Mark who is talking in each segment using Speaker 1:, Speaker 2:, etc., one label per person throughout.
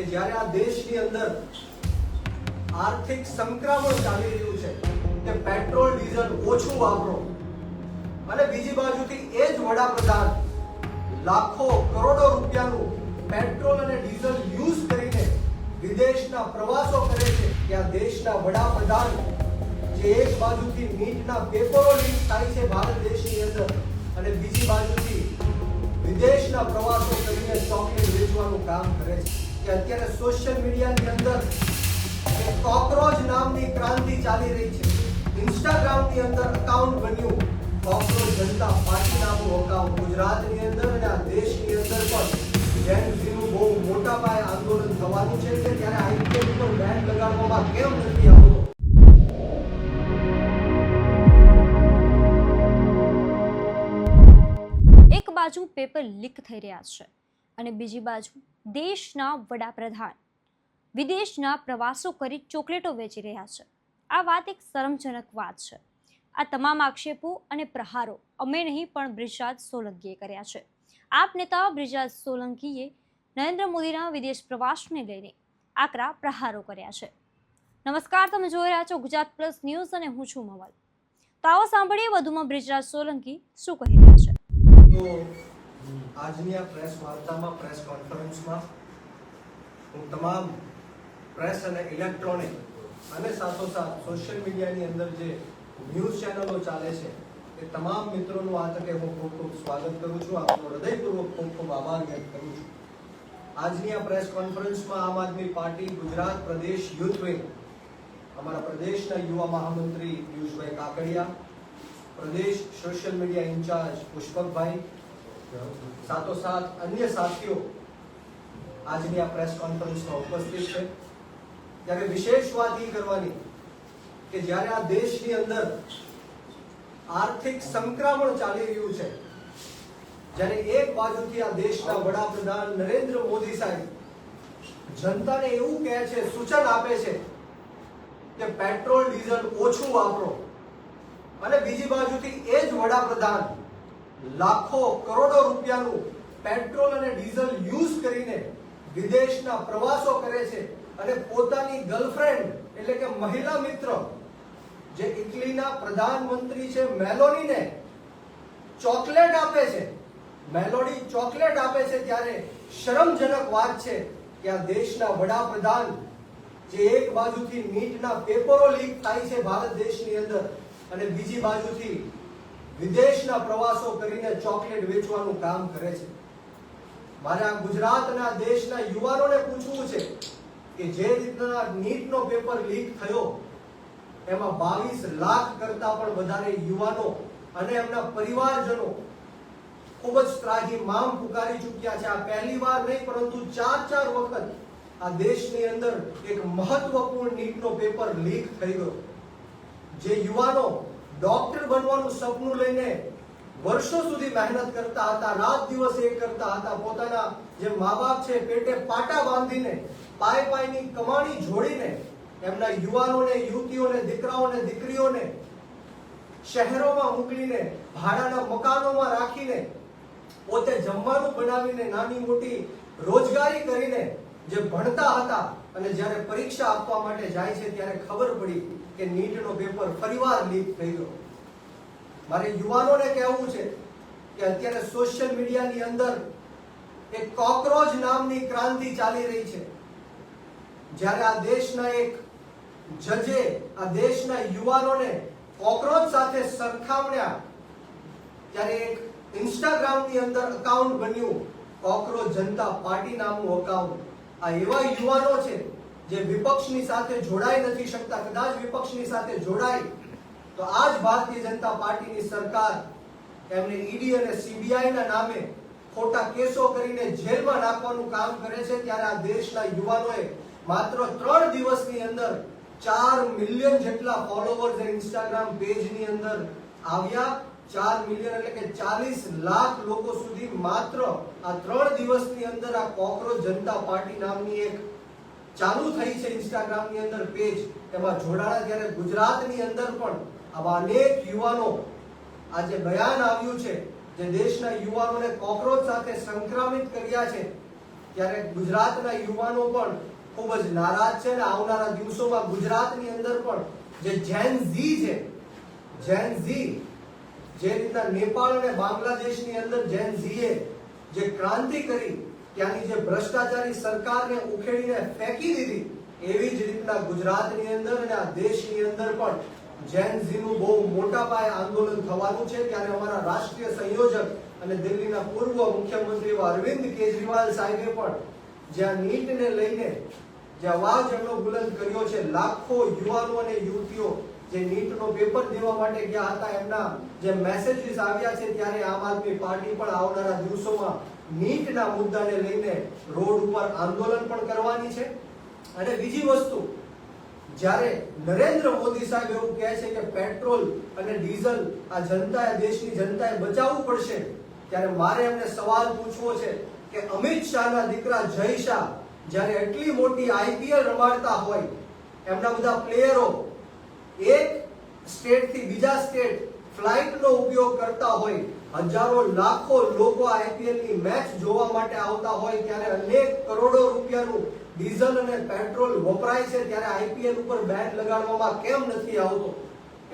Speaker 1: કે જ્યારે આ દેશની અંદર આર્થિક સંક્રમણ ચાલી રહ્યું છે કે પેટ્રોલ ડીઝલ ઓછું વાપરો અને બીજી બાજુથી એ જ વડાપ્રધાન લાખો કરોડો રૂપિયાનું પેટ્રોલ અને ડીઝલ યુઝ કરીને વિદેશના પ્રવાસો કરે છે કે આ દેશના વડાપ્રધાન જે એક બાજુથી નીટના પેપરો લીક થાય છે ભારત દેશની અંદર અને બીજી બાજુથી વિદેશના પ્રવાસો કરીને ચોકલેટ વેચવાનું કામ કરે છે કે અત્યારે સોશિયલ મીડિયાની અંદર કોકરોચ નામની ક્રાંતિ ચાલી રહી છે. ઇન્સ્ટાગ્રામની અંદર અકાઉન્ટ બન્યું કોકરોચ જનતા પાર્ટી નામનું અકાઉન્ટ. ગુજરાતની અંદર અને આ દેશની અંદર પણ જેન ઝીનું બહુ મોટા પાયે આંદોલન થવાનું છે કે ત્યારે આઈપીએલ પર બેન લગાડવામાં કેમ નથી આવતો.
Speaker 2: એક બાજુ પેપર લીક થઈ રહ્યા છે અને બીજી બાજુ દેશના વડાપ્રધાન વિદેશના પ્રવાસો કરી ચોકલેટો વેચી રહ્યા છે. આ વાત એક શરમજનક વાત છે. આ તમામ આક્ષેપો અને પ્રહારો અમે નહીં પણ બ્રિજરાજ સોલંકીએ કર્યા છે. આપ નેતા બ્રિજરાજ સોલંકીએ નરેન્દ્ર મોદીના વિદેશ પ્રવાસને લઈને આકરા પ્રહારો કર્યા છે. નમસ્કાર, તમે જોઈ રહ્યા છો ગુજરાત પ્લસ ન્યૂઝ અને હું છું મમલ. તો આવો સાંભળીએ વધુમાં બ્રિજરાજ સોલંકી શું કહી રહ્યા છે.
Speaker 1: તો આજની આ પ્રેસ વાર્તામાં, પ્રેસ કોન્ફરન્સમાં હું તમામ પ્રેસ અને ઇલેક્ટ્રોનિક અને સાથોસાથ સોશિયલ મીડિયાની અંદર જે ન્યૂઝ ચેનલો ચાલે છે એ તમામ મિત્રોનું આ તકે હું ખૂબ ખૂબ સ્વાગત કરું છું. આપનો હૃદયપૂર્વક ખૂબ ખૂબ આભાર વ્યક્ત કરું છું. આજની આ પ્રેસ કોન્ફરન્સમાં આમ આદમી પાર્ટી ગુજરાત પ્રદેશ યુથ વિંગ, અમારા પ્રદેશના યુવા મહામંત્રી પિયુષભાઈ કાકડિયા, પ્રદેશ સોશિયલ મીડિયા ઇન્ચાર્જ પુષ્પકભાઈ, સાથોસાથ અન્ય સાથીઓ આજની આ પ્રેસ કોન્ફરન્સમાં ઉપસ્થિત છે. ત્યારે વિશેષ વાત એ કરવાની કે જ્યારે આ દેશની અંદર આર્થિક સંક્રમણ ચાલી રહ્યું છે, જ્યારે એક બાજુથી આ દેશના વડાપ્રધાન નરેન્દ્ર મોદી સાહેબ જનતાને એવું કહે છે, સૂચન આપે છે કે પેટ્રોલ ડીઝલ ઓછું વાપરો અને બીજી બાજુથી એ જ વડાપ્રધાન લાખો કરોડો રૂપિયાનું પેટ્રોલ અને ડીઝલ યુઝ કરીને વિદેશના પ્રવાસો કરે છે અને પોતાની ગર્લફ્રેન્ડ એટલે કે મહિલા મિત્ર જે ઇટલીના પ્રધાનમંત્રી છે મેલોનીને ચોકલેટ આપે છે. મેલોની ચોકલેટ આપે છે ત્યારે શરમજનક વાત છે કે આ દેશના વડાપ્રધાન જે એક બાજુથી નીટના પેપરો લીક થાય છે ભારત દેશની અંદર અને બીજી બાજુથી વિદેશના પ્રવાસો કરીને ચોકલેટ વેચવાનું કામ કરે છે. મારે આ ગુજરાત અને આ દેશના યુવાનોને પૂછવું છે કે જે રીતના નીટનો પેપર લીક થયો એમાં 22 લાખ કરતા પણ વધારે યુવાનો અને એમના પરિવારજનો ખૂબ જ ત્રાહિમામ પુકારી ચૂક્યા છે. આ પહેલી વાર નહીં પરંતુ 4 વખત આ દેશની અંદર એક મહત્વપૂર્ણ નીટનો પેપર લીક થઈ ગયો. જે યુવાનો ડોક્ટર બનવાનું સપનું લઈને વર્ષો સુધી મહેનત કરતા હતા, રાત દિવસ એક કરતા હતા, પોતાના જે મા બાપ છે પેટે પાટા બાંધીને પાયની કમાણી જોડીને એમના યુવાનોને, યુવતીઓને, દીકરાઓને, દીકરીઓને શહેરોમાં મોકલીને ભાડાના મકાનોમાં રાખીને પોતે જમવાનું બનાવીને નાની મોટી રોજગારી કરીને જે ભણતા હતા અને જ્યારે પરીક્ષા આપવા માટે જાય છે ત્યારે ખબર પડી કે નીટનો પેપર ફરીવાર લીક થઈ ગયો. મારે યુવાનોને કહેવું છે કે અત્યારે સોશિયલ મીડિયાની અંદર એક કોકરોચ નામની ક્રાંતિ ચાલી રહી છે. જ્યારે આ દેશના એક જજે આ દેશના યુવાનોને કોકરોચ સાથે સરખાવ્યા ત્યારે એક ઇન્સ્ટાગ્રામની અંદર અકાઉન્ટ બન્યું કોકરોચ જનતા પાર્ટી નામનું અકાઉન્ટ. આ એવા યુવાનો છે જે વિપક્ષની સાથે જોડાઈ નથી શકતા. કદાચ વિપક્ષની સાથે જોડાય તો આજ ભારતીય જનતા પાર્ટીની સરકાર એમને ઈડી અને સીબીઆઈ ના નામે ખોટા કેસો કરીને જેલમાં નાખવાનું કામ કરે છે. ત્યારે આ દેશના યુવાનોએ માત્ર 3 દિવસની અંદર 4 મિલિયન જેટલા ફોલોવર્સ ઇન્સ્ટાગ્રામ પેજની અંદર આવ્યા. 4 મિલિયન એટલે કે 40 લાખ લોકો સુધી માત્ર આ 3 દિવસની અંદર આ કોકરોચ જનતા પાર્ટી નામની એક ચાલુ થઈ છે ઇન્સ્ટાગ્રામની અંદર પેજ, એમાં જોડાણા. ત્યારે ગુજરાતની અંદર પણ આવા અનેક યુવાનો આજે બયાન આવ્યું છે જે દેશના યુવાનોને કોકરોચ સાથે સંક્રમિત કર્યા છે ત્યારે ગુજરાતના યુવાનો પણ ખૂબ જ નારાજ છે અને આવનારા દિવસોમાં ગુજરાતની અંદર પણ જે જેન ઝી છે, જેન ઝી જે રીતના નેપાળ અને બાંગ્લાદેશની અંદર જેન ઝીએ જે ક્રાંતિ કરી, ત્યાંની જે ભ્રષ્ટાચારી સરકારને ઉખેડીને ફેંકી દીધી, એવી જ રીતના ગુજરાતની અંદર અને આ દેશની અંદર પણ જેન ઝીનું બહુ મોટા પાયે આંદોલન થવાનું છે. ત્યારે અમારા રાષ્ટ્રીય સંયોજક અને દિલ્હીના પૂર્વ મુખ્યમંત્રી અરવિંદ કેજરીવાલ સાહેબે પણ જ્યાં નીટને લઈને જે અવાજ એમનો બુલંદ કર્યો છે, લાખો યુવાનો અને યુવતીઓ જે નીટનો પેપર દેવા માટે ગયા હતા, એમના જે મેસેજીસ આવ્યા છે, ત્યારે આમ આદમી પાર્ટી પણ આવનારા દિવસોમાં નીટના મુદ્દાને લઈને રોડ ઉપર આંદોલન પણ કરવાની છે. અને બીજી વસ્તુ, જ્યારે નરેન્દ્ર મોદી સાહેબ એવું કહે છે કે પેટ્રોલ અને ડીઝલ આ જનતાએ, દેશની જનતાએ બચાવવું પડશે, ત્યારે મારે એમને સવાલ પૂછવો છે કે અમિત શાહના દીકરા જય શાહ જ્યારે એટલી મોટી આઈપીએલ રમાડતા હોય, એમના બધા પ્લેયરો એક સ્ટેટ થી બીજા સ્ટેટ ફ્લાઇટનો ઉપયોગ કરતા હોય, હજારો લાખો લોકો આઈપીએલ ની મેચ જોવા માટે આવતા હોય, ત્યારે અનેક કરોડો રૂપિયાનું ડીઝલ અને પેટ્રોલ વપરાય છે, ત્યારે આઈપીએલ ઉપર બેન લગાડવામાં કેમ નથી આવતો?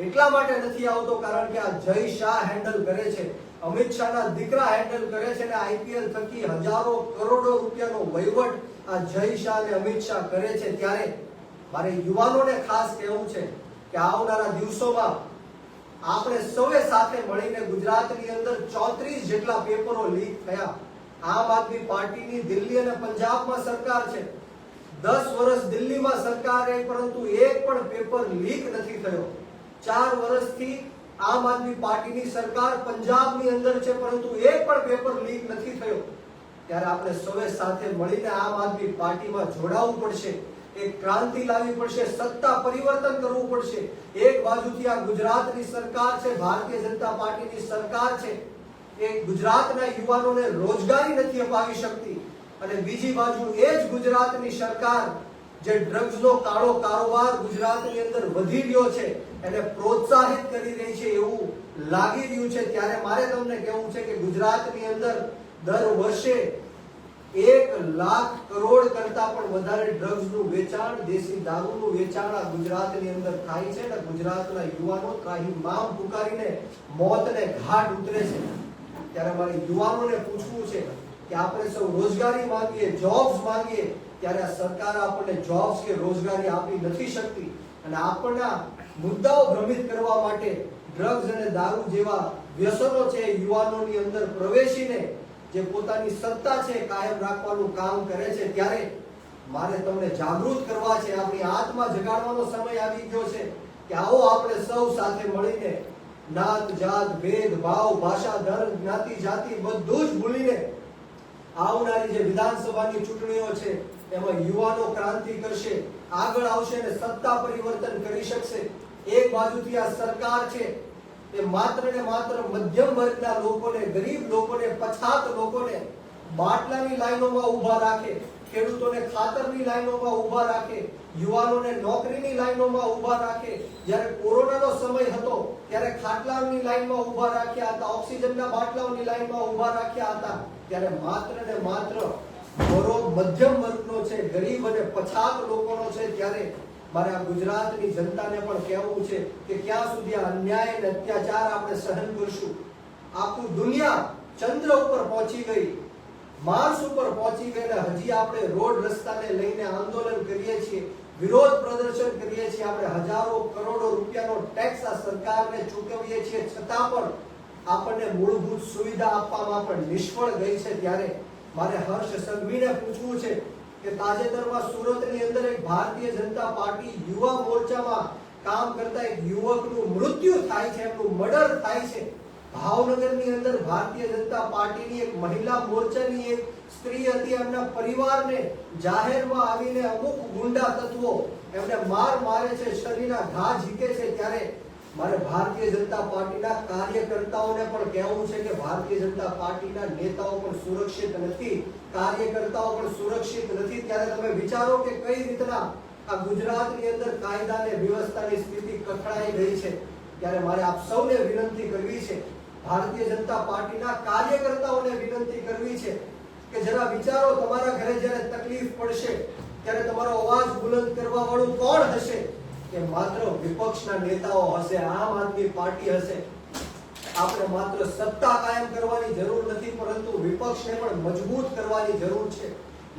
Speaker 1: એટલા માટે નથી આવતો કારણ કે આ જય શાહ હેન્ડલ કરે છે, અમિત શાહના દીકરા હેન્ડલ કરે છે, અને આઈપીએલ થકી હજારો કરોડો રૂપિયાનો વહીવટ આ જય શાહ અને અમિત શાહ કરે છે. ત્યારે મારે યુવાનોને ખાસ કહેવું છે કે આવનારા દિવસોમાં આપણે સૌએ સાથે મળીને ગુજરાતની અંદર 34 જેટલા પેપરો લીક થયા. આમ આદમી પાર્ટીની દિલ્હી અને પંજાબમાં સરકાર છે, 10 વર્ષ દિલ્હીમાં સરકાર રહી, પરંતુ એક પણ પેપર લીક નથી થયો. 4 વર્ષથી આમ આદમી પાર્ટીની સરકાર પંજાબની અંદર છે, પરંતુ એક પણ પેપર લીક નથી થયો. ત્યારે આપણે સૌએ સાથે મળીને આમ આદમી પાર્ટીમાં જોડાવવું પડશે, એક ક્રાંતિ લાવવી પડશે, સત્તા પરિવર્તન કરવું પડશે. એક બાજુથી આ ગુજરાતની સરકાર છે, ભારતીય જનતા પાર્ટીની સરકાર છે, એ ગુજરાતના યુવાનોને રોજગારી નથી અપાવી શકતી, અને બીજી બાજુ એ જ ગુજરાતની સરકાર જે ડ્રગ્સનો કાળો કારોબાર ગુજરાતની અંદર વધી રહ્યો છે એને પ્રોત્સાહિત કરી રહી છે એવું લાગી રહ્યું છે. ત્યારે મારે તમને કહેવું છે કે ગુજરાતની અંદર દર વર્ષે 1 લાખ કરોડ કરતા પણ વધારે ડ્રગ્સનું વેચાણ, દેશી દારૂનું વેચાણ આ ગુજરાતની અંદર થાય છે, અને ગુજરાતના યુવાનો ત્રાહિમામ પુકારીને મોતને ઘાટ ઉતરે છે. ત્યારે મારે યુવાનોને પૂછવું છે કે આપણે સૌ રોજગારી માંગીએ, જોબ્સ માંગીએ, ત્યારે આ સરકાર આપણને જોબ્સ કે રોજગારી આપી નથી શકતી, અને આપણના મુદ્દાઓ ભ્રમિત કરવા માટે ડ્રગ્સ અને દારૂ જેવા વ્યસનો છે યુવાનોની અંદર પ્રવેશીને જે પોતાની સત્તા છે કાયમ રાખવાનું કામ કરે છે. ત્યારે મારે તમને જાગૃત કરવા છે, આપણી આત્મા જગાડવાનો સમય આવી ગયો છે કે આવો આપણે સૌ સાથે મળીને નાત જાત ભેદ ભાવ ભાષા ધર્મ જ્ઞાતિ જાતિ બધું જ ભૂલીને આવનારી જે વિધાનસભાની ચૂંટણીઓ છે એમાં યુવાનો ક્રાંતિ કરશે, આગળ આવશે અને સત્તા પરિવર્તન કરી શકશે. એક બાજુથી આ સરકાર છે એ માત્ર ને માત્ર મધ્યમ વર્ગના લોકોને, ગરીબ લોકોને, પછાત લોકોને બાટલાની લાઈનોમાં ઊભા રાખે, ખેડૂતોને ખાતરની લાઈનોમાં ઊભા રાખે, યુવાનોને નોકરીની લાઈનોમાં ઊભા રાખે. જ્યારે કોરોનાનો સમય હતો ત્યારે ખાટલાની લાઈનમાં ઊભા રાખ્યા હતા, ઓક્સિજનના બાટલાઓની લાઈનમાં ઊભા રાખ્યા હતા. ત્યારે માત્ર ને માત્ર મધ્યમ વર્ગનો છે, ગરીબ અને પછાત લોકોનો છે. ત્યારે મારે આ ગુજરાતની જનતાને પણ કહેવું છે કે ક્યાં સુધી આ અન્યાય અને અત્યાચાર આપણે સહન કરશું? આખું દુનિયા ચંદ્ર ઉપર પહોંચી ગઈ, માર્સ ઉપર પહોંચી ગઈ, અને હજી આપણે રોડ રસ્તાને લઈને આંદોલન કરીએ છીએ, વિરોધ પ્રદર્શન કરીએ છીએ, આપણે હજારો કરોડો રૂપિયાનો ટેક્સ આ સરકારને ચૂકવીએ છીએ, છતાં પણ આપણને મૂળભૂત સુવિધા આપવામાં પણ નિષ્ફળ ગઈ છે. ત્યારે મારે હર્ષ સંઘવીને પૂછવું છે કે તાજેતરમાં સુરતની અંદર એક ભારતીય જનતા પાર્ટી યુવા મોરચામાં કામ કરતા એક યુવકનું મૃત્યુ થાય છે, એમનું મર્ડર થાય છે. ભાવનગરની અંદર ભારતીય જનતા પાર્ટીની એક મહિલા મોરચાની એક સ્ત્રી હતી, એમના પરિવારને જાહેરમાં આવીને અમુક ગુંડા તત્વો એમને મારે છે, શરીરના ઘા ઝીકે છે. ત્યારે મારે ભારતીય જનતા પાર્ટીના કાર્યકર્તાઓને પણ કહેવું છે કે ભારતીય જનતા પાર્ટીના નેતાઓ પણ સુરક્ષિત નથી, કાર્યકર્તાઓ પણ સુરક્ષિત નથી. ત્યારે તમે વિચારો કે કઈ રીતના આ ગુજરાતની અંદર કાયદા અને વ્યવસ્થાની સ્થિતિ કથળાઈ ગઈ છે. ત્યારે મારે આપ સૌને વિનંતી કરવી છે, ભારતીય જનતા પાર્ટીના કાર્યકર્તાઓને વિનંતી કરવી છે કે કે જરા વિચારો, તમારા ઘરે જ્યારે તકલીફ પડશે ત્યારે તમારો અવાજ બુલંદ કરવા વાળું કોણ હશે? કે માત્ર વિપક્ષના નેતાઓ હશે, આમ આદમી પાર્ટી હશે. આપણે માત્ર સત્તા કાયમ કરવાની જરૂર નથી, પરંતુ વિપક્ષને પણ મજબૂત કરવાની જરૂર છે.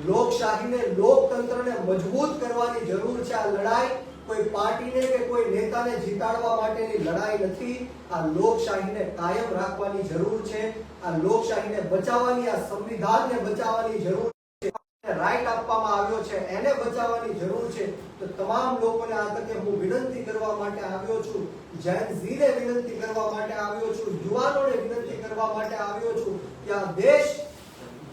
Speaker 1: લોકશાહીને, લોકતંત્રને મજબૂત કરવાની જરૂર છે. આ લડાઈ કોઈ પાર્ટીને કે કોઈ નેતાને જીતાડવા માટેની લડાઈ નથી. આ લોકશાહીને કાયમ રાખવાની જરૂર છે. આ લોકશાહીને બચાવવાની, આ સંવિધાનને બચાવવાની જરૂર છે. રાઈટ આપવામાં આવ્યો છે એને બચાવવાની જરૂર છે. તો તમામ લોકોને આ તકે હું વિનંતી કરવા માટે આવ્યો છું, જેન ઝીને વિનંતી કરવા માટે આવ્યો છું, યુવાનોને વિનંતી કરવા માટે આવ્યો છું કે આ દેશ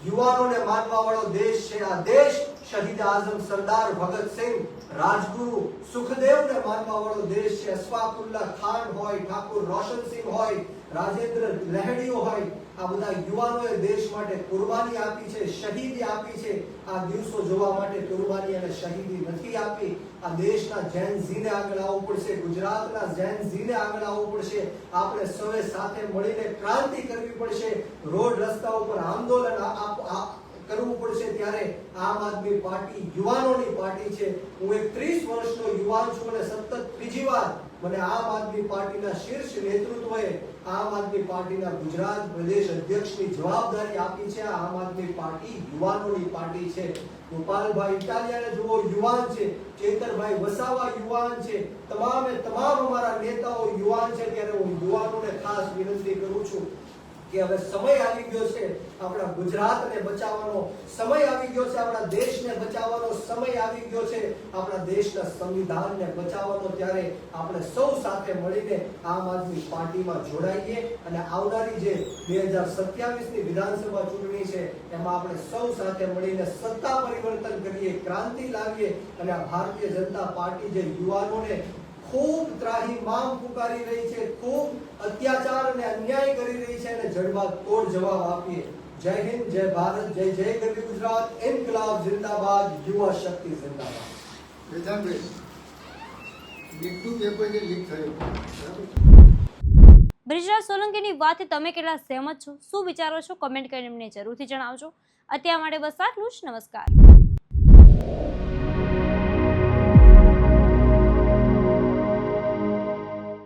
Speaker 1: યુવાનોને માનવા વાળો દેશ છે. આ દેશ શહીદ આઝમ સરદાર ભગતસિંહ, રાજગુરુ સુખદેવને માનવા વાળો દેશ છે. અશફાકુલ્લાહ ખાન હોય, ઠાકુર રોશનસિંહ હોય, રાજેન્દ્ર લહેડીઓ હોય, આ બધા યુવાનોએ દેશ માટે કુરબાની આપી છે, શહીદી આપી છે. આ દિવસો જોવા માટે કુરબાની અને શહીદી નથી આપી. આ દેશના જેન ઝીને આગળ આવવું પડશે, ગુજરાતના જેન ઝીને આગળ આવવું પડશે. આપણે સૌએ સાથે મળીને ક્રાંતિ કરવી પડશે, રોડ રસ્તા ઉપર આંદોલન કરવું પડશે. ત્યારે આમ આદમી પાર્ટી યુવાનોની પાર્ટી છે. હું એક 30 વર્ષનો યુવાન છું અને સતત ત્રીજી વાર મને આમ આદમી પાર્ટીના શીર્ષ નેતૃત્વએ આમ આદમી પાર્ટીના ગુજરાત પ્રદેશ અધ્યક્ષની જવાબદારી આપી છે. આમ આદમી પાર્ટી યુવાનોની પાર્ટી છે. ગોપાલભાઈ ઇટાલિયાને જુઓ, યુવાન છે. ચેતરભાઈ વસાવા યુવાન છે. તમામે તમામ અમારા નેતાઓ યુવાન છે. ત્યારે હું યુવાનોને ખાસ વિનંતી કરું છું કે હવે સમય આવી ગયો છે આપણા ગુજરાતને બચાવવાનો, સમય આવી ગયો છે આપણા દેશને બચાવવાનો, સમય આવી ગયો છે આપણા દેશના સંવિધાનને બચાવવાનો. ત્યારે આપણે સૌ સાથે મળીને આમ આદમી પાર્ટીમાં જોડાઈએ અને આવનારી જે 2027ની વિધાનસભા ચૂંટણી છે એમાં આપણે સૌ સાથે મળીને સત્તા પરિવર્તન કરીએ, ક્રાંતિ લાવીએ અને આ ભારતીય જનતા પાર્ટી જે યુવાનોને ખૂબ ત્રાહિમામ પુકારી રહી છે, ખૂબ અત્યાચાર અને અન્યાય કરી રહી છે, અને જડબાતોડ જવાબ આપીએ. જય હિન્દ, જય ભારત, જય જય ગરવી ગુજરાત, ઇન્કલાબ જિંદાબાદ, યુવા શક્તિ જિંદાબાદ.
Speaker 3: વેદાંતભાઈ, લીકનું પેપર જે લીક થયું,
Speaker 2: બ્રિજરાજ સોલંકીની વાતથી તમે કેટલા સહેમત છો, શું વિચારો છો, કમેન્ટ કરીને અમને જરૂરથી જણાવજો. અત્યાર માટે બસ આટલું જ. નમસ્કાર.